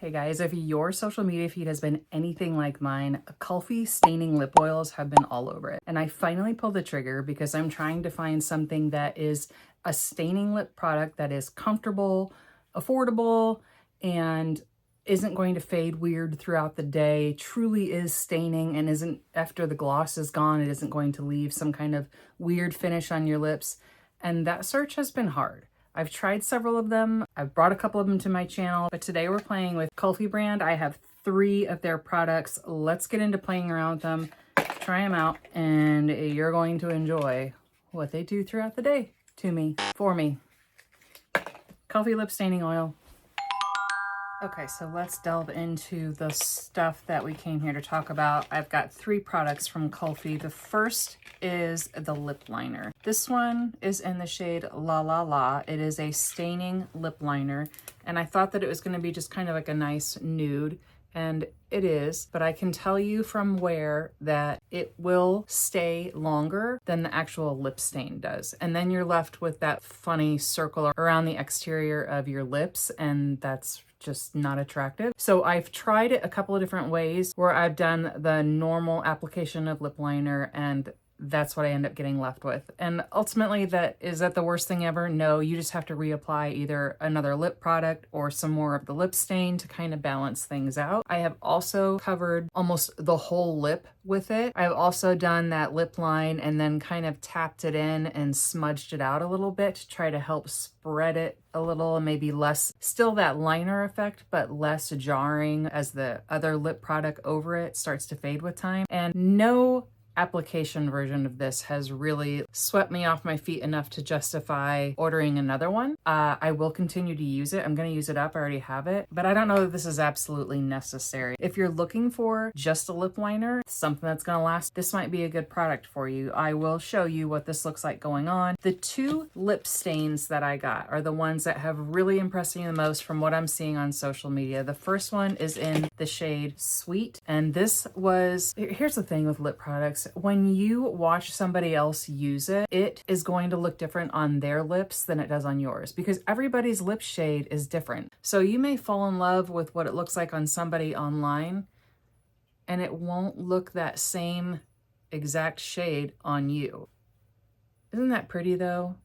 Hey guys, if your social media feed has been anything like mine, Kulfi staining lip oils have been all over it. And I finally pulled the trigger because I'm trying to find something that is a staining lip product that is comfortable, affordable, and isn't going to fade weird throughout the day, truly is staining and isn't, after the gloss is gone, it isn't going to leave some kind of weird finish on your lips. And that search has been hard. I've tried several of them. I've brought a couple of them to my channel, but today we're playing with Kulfi brand. I have 3 of their products. Let's get into playing around with them, try them out, and you're going to enjoy what they do throughout the day to me, for me. Kulfi Lip Staining Oil. Okay, so let's delve into the stuff that we came here to talk about. I've got 3 products from Kulfi. The first is the lip liner. This one is in the shade La La La. It is a staining lip liner, and I thought that it was going to be just kind of like a nice nude, and it is, but I can tell you from wear that it will stay longer than the actual lip stain does. And then you're left with that funny circle around the exterior of your lips, and that's just not attractive. So I've tried it a couple of different ways where I've done the normal application of lip liner, and that's what I end up getting left with. And ultimately, is that the worst thing ever? No, you just have to reapply either another lip product or some more of the lip stain to kind of balance things out. I have also covered almost the whole lip with it. I've also done that lip line and then kind of tapped it in and smudged it out a little bit to try to help spread it a little, and maybe less, still that liner effect, but less jarring as the other lip product over it starts to fade with time. And no application version of this has really swept me off my feet enough to justify ordering another one. I will continue to use it. I'm going to use it up. I already have it, but I don't know that this is absolutely necessary. If you're looking for just a lip liner, something that's going to last, this might be a good product for you. I will show you what this looks like going on. The 2 lip stains that I got are the ones that have really impressed me the most from what I'm seeing on social media. The first one is in the shade Sweet, and this was, here's the thing with lip products. When you watch somebody else use it, it is going to look different on their lips than it does on yours because everybody's lip shade is different. So you may fall in love with what it looks like on somebody online, and it won't look that same exact shade on you. Isn't that pretty though?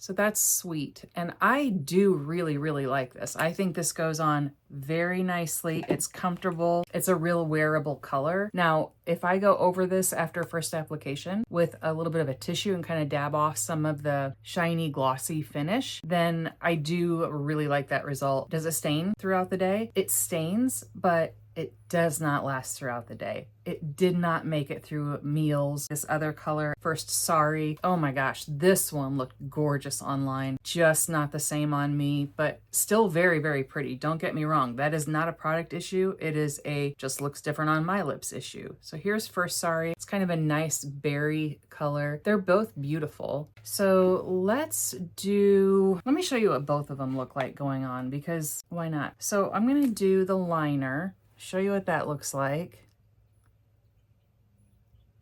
So that's Sweet. And I do really like this. I think this goes on very nicely. It's comfortable. It's a real wearable color. Now, if I go over this after first application with a little bit of a tissue and kind of dab off some of the shiny, glossy finish, then I do really like that result. Does it stain throughout the day? It stains, but it does not last throughout the day. It did not make it through meals. This other color, First Sorry, oh my gosh, this one looked gorgeous online. Just not the same on me, but still very pretty. Don't get me wrong. That is not a product issue. It is a just looks different on my lips issue. So here's First Sorry. It's kind of a nice berry color. They're both beautiful. So let me show you what both of them look like going on, because why not? So I'm gonna do the liner, show you what that looks like.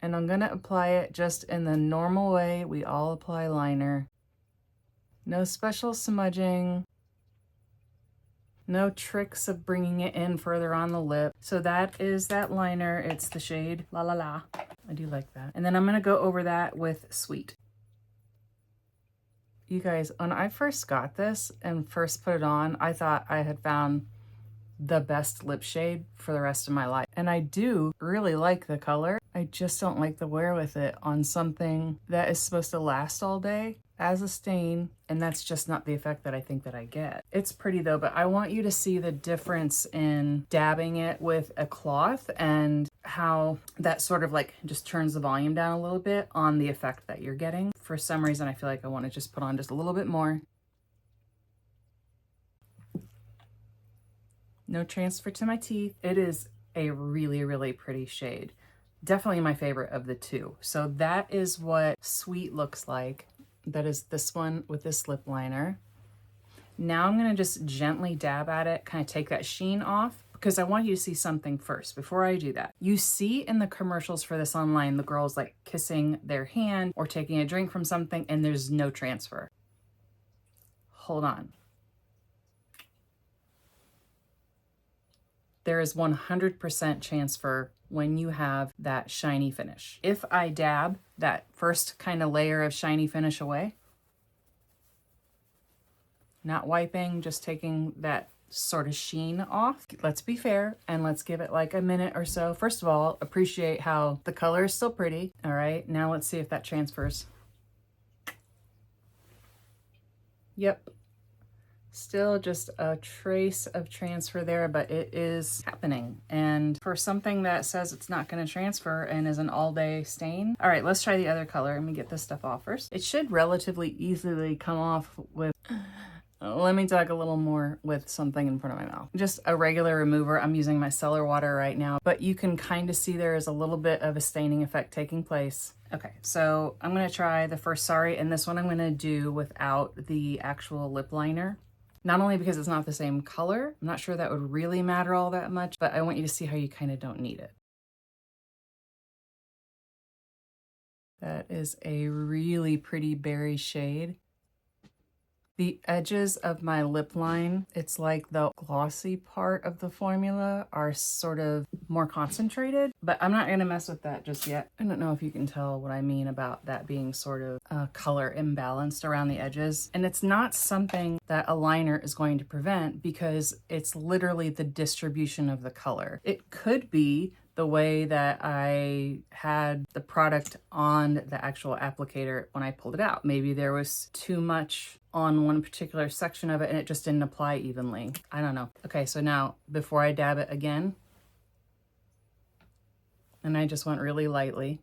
And I'm gonna apply it just in the normal way we all apply liner. No special smudging, no tricks of bringing it in further on the lip. So that is that liner. It's the shade La La La. I do like that. And then I'm gonna go over that with Sweet. You guys, when I first got this and first put it on, I thought I had found the best lip shade for the rest of my life. And I do really like the color. I just don't like the wear with it on something that is supposed to last all day as a stain, and that's just not the effect that I think that I get. It's pretty though, but I want you to see the difference in dabbing it with a cloth and how that sort of like just turns the volume down a little bit on the effect that you're getting. For some reason, I feel like I want to just put on just a little bit more. No transfer to my teeth. It is a really pretty shade. Definitely my favorite of the 2. So that is what Sweet looks like. That is this one with this lip liner. Now I'm gonna just gently dab at it, kind of take that sheen off, because I want you to see something first before I do that. You see in the commercials for this online, the girls like kissing their hand or taking a drink from something, and there's no transfer. Hold on. there is 100% transfer when you have that shiny finish. If I dab that first kind of layer of shiny finish away, not wiping, just taking that sort of sheen off. Let's be fair and let's give it like a minute or so. First of all, appreciate how the color is still pretty. All right, now let's see if that transfers. Yep. Still just a trace of transfer there, but it is happening. And for something that says it's not going to transfer and is an all-day stain. All right, let's try the other color. Let me get this stuff off first. It should relatively easily come off with... Let me talk a little more with something in front of my mouth. Just a regular remover. I'm using my cellar water right now, but you can kind of see there is a little bit of a staining effect taking place. Okay, so I'm going to try the first Sorry, and this one I'm going to do without the actual lip liner. Not only because it's not the same color, I'm not sure that would really matter all that much, but I want you to see how you kind of don't need it. That is a really pretty berry shade. The edges of my lip line, it's like the glossy part of the formula are sort of more concentrated, but I'm not gonna mess with that just yet. I don't know if you can tell what I mean about that being sort of color imbalanced around the edges. And it's not something that a liner is going to prevent because it's literally the distribution of the color. It could be the way that I had the product on the actual applicator when I pulled it out. Maybe there was too much on one particular section of it and it just didn't apply evenly. I don't know. Okay, so now before I dab it again, and I just went really lightly.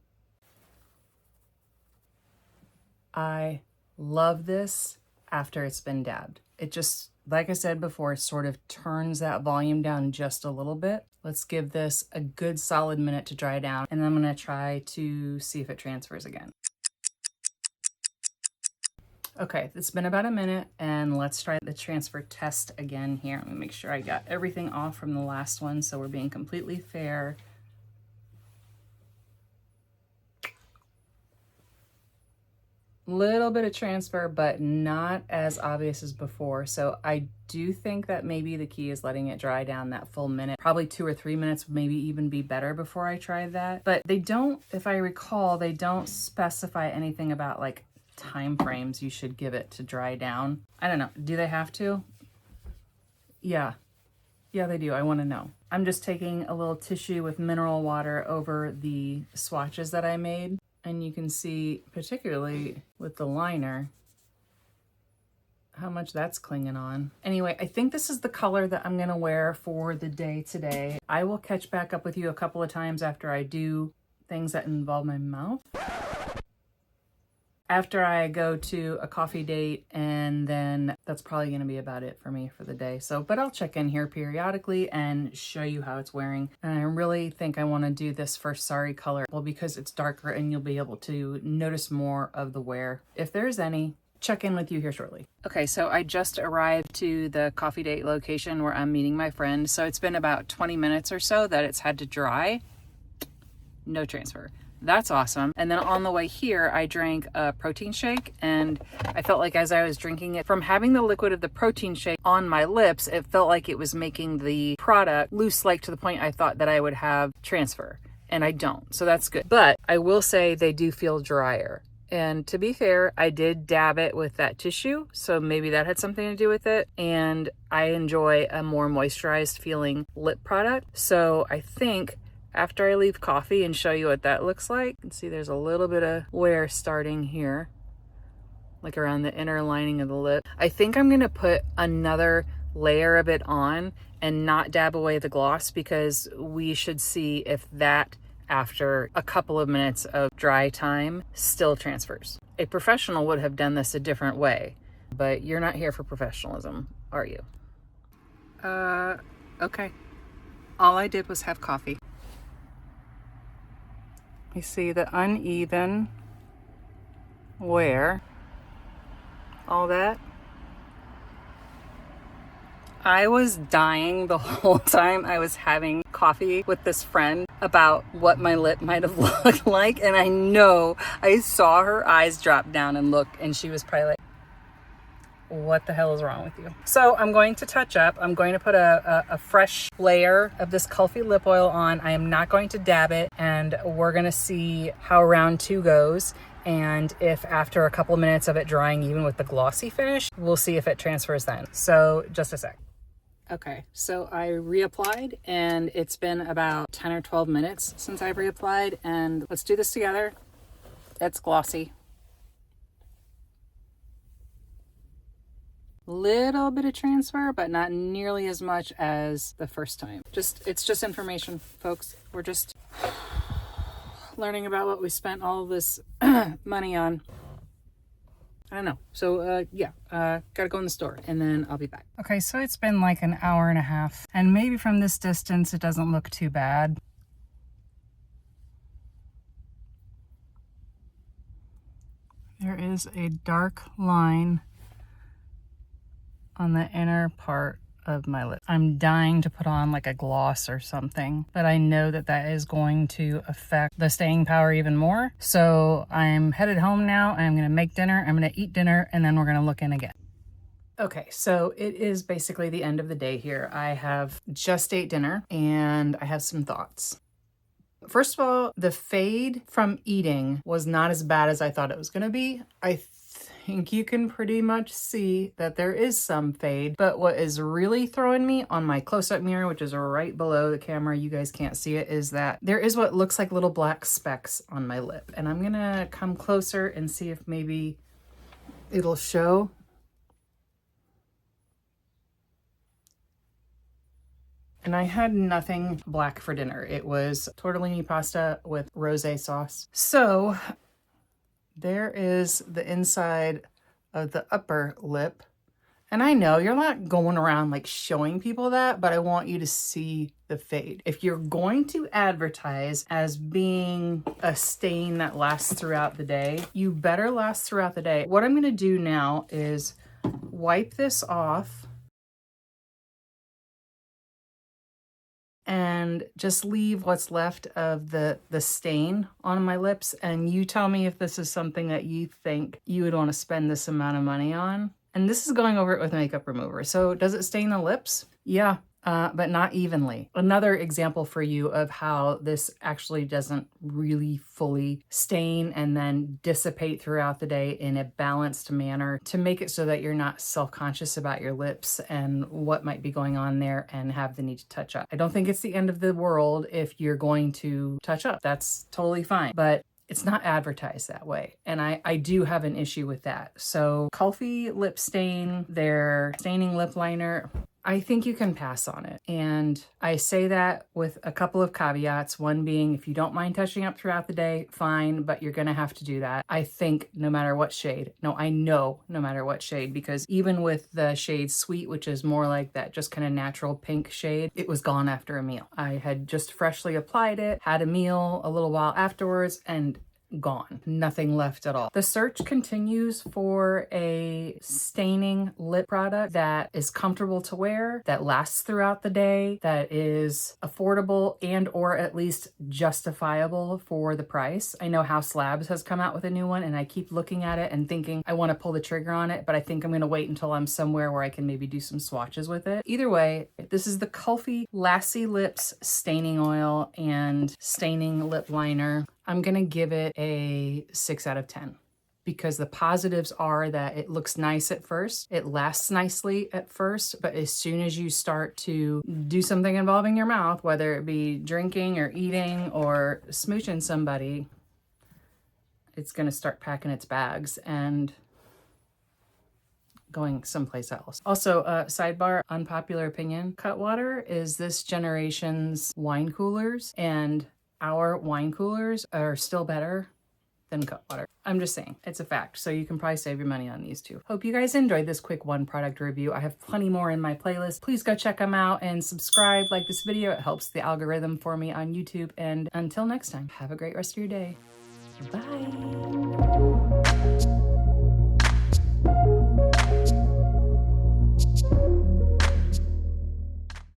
I love this after it's been dabbed. It just, like I said before, sort of turns that volume down just a little bit. Let's give this a good solid minute to dry down, and then I'm gonna try to see if it transfers again. Okay, it's been about a minute, and let's try the transfer test again here. Let me make sure I got everything off from the last one, so we're being completely fair. Little bit of transfer, but not as obvious as before. So I do think that maybe the key is letting it dry down that full minute. Probably 2 or 3 minutes would maybe even be better before I try that. But they don't, if I recall, they don't specify anything about like time frames you should give it to dry down. I don't know. Do they have to? Yeah. Yeah, they do. I want to know. I'm just taking a little tissue with mineral water over the swatches that I made. And you can see, particularly with the liner, how much that's clinging on. Anyway, I think this is the color that I'm gonna wear for the day today. I will catch back up with you a couple of times after I do things that involve my mouth. After I go to a coffee date, and then that's probably gonna be about it for me for the day. So, but I'll check in here periodically and show you how it's wearing. And I really think I wanna do this first Sorry color, well, because it's darker and you'll be able to notice more of the wear. If there's any, check in with you here shortly. Okay, so I just arrived to the coffee date location where I'm meeting my friend. So it's been about 20 minutes or so that it's had to dry. No transfer. That's awesome. And then on the way here, I drank a protein shake, and I felt like as I was drinking it, from having the liquid of the protein shake on my lips, it felt like it was making the product loose, like to the point I thought that I would have transfer, and I don't. So that's good. But I will say they do feel drier. And to be fair, I did dab it with that tissue, so maybe that had something to do with it. And I enjoy a more moisturized feeling lip product. So I think after I leave coffee and show you what that looks like, you can see there's a little bit of wear starting here, like around the inner lining of the lip. I think I'm gonna put another layer of it on and not dab away the gloss, because we should see if that, after a couple of minutes of dry time, still transfers. A professional would have done this a different way, but you're not here for professionalism, are you? Okay. All I did was have coffee. You see the uneven wear, all that. I was dying the whole time I was having coffee with this friend about what my lip might have looked like. And I know I saw her eyes drop down and look, and she was probably like, what the hell is wrong with you? So I'm going to touch up. I'm going to put a fresh layer of this Kulfi lip oil on. I am not going to dab it, and we're gonna see how round 2 goes. And if after a couple minutes of it drying, even with the glossy finish, we'll see if it transfers then. So just a sec. Okay, so I reapplied, and it's been about 10 or 12 minutes since I've reapplied, and let's do this together. It's glossy. Little bit of transfer, but not nearly as much as the first time. It's just information, folks. We're just learning about what we spent all this money on. I don't know. So gotta go in the store, and then I'll be back. Okay, so it's been like an hour and a half, and maybe from this distance it doesn't look too bad. There is a dark line on the inner part of my lip. I'm dying to put on like a gloss or something, but I know that that is going to affect the staying power even more. So I'm headed home now, and I'm gonna make dinner, I'm gonna eat dinner, and then we're gonna look in again. Okay, so it is basically the end of the day here. I have just ate dinner, and I have some thoughts. First of all, the fade from eating was not as bad as I thought it was gonna be. I think you can pretty much see that there is some fade, but what is really throwing me on my close-up mirror, which is right below the camera, you guys can't see it, is that there is what looks like little black specks on my lip. And I'm gonna come closer and see if maybe it'll show. And I had nothing black for dinner. It was tortellini pasta with rosé sauce. So there is the inside of the upper lip. And I know you're not going around like showing people that, but I want you to see the fade. If you're going to advertise as being a stain that lasts throughout the day, you better last throughout the day. What I'm gonna do now is wipe this off and just leave what's left of the stain on my lips, and you tell me if this is something that you think you would want to spend this amount of money on. And this is going over it with makeup remover. So does it stain the lips? Yeah, but not evenly. Another example for you of how this actually doesn't really fully stain and then dissipate throughout the day in a balanced manner to make it so that you're not self-conscious about your lips and what might be going on there and have the need to touch up. I don't think it's the end of the world if you're going to touch up. That's totally fine. But it's not advertised that way, and I do have an issue with that. So Kulfi Lip Stain, their staining lip liner, I think you can pass on it. And I say that with a couple of caveats. One being, if you don't mind touching up throughout the day, fine, but you're gonna have to do that. I think no matter what shade. No, I know no matter what shade, because even with the shade Sweet, which is more like that just kind of natural pink shade, it was gone after a meal. I had just freshly applied it, had a meal a little while afterwards, and gone. Nothing left at all. The search continues for a staining lip product that is comfortable to wear, that lasts throughout the day, that is affordable and or at least justifiable for the price. I know House Labs has come out with a new one, and I keep looking at it and thinking I want to pull the trigger on it, but I think I'm going to wait until I'm somewhere where I can maybe do some swatches with it. Either way, this is the Kulfi Lassi Lips Staining Oil and Staining Lip Liner. I'm gonna give it a 6 out of 10 because the positives are that it looks nice at first, it lasts nicely at first, but as soon as you start to do something involving your mouth, whether it be drinking or eating or smooching somebody, it's gonna start packing its bags and going someplace else. Also, sidebar, unpopular opinion, Cutwater is this generation's wine coolers, and our wine coolers are still better than Cutwater. I'm just saying, it's a fact. So you can probably save your money on these two. Hope you guys enjoyed this quick one product review. I have plenty more in my playlist. Please go check them out and subscribe, like this video. It helps the algorithm for me on YouTube. And until next time, have a great rest of your day. Bye.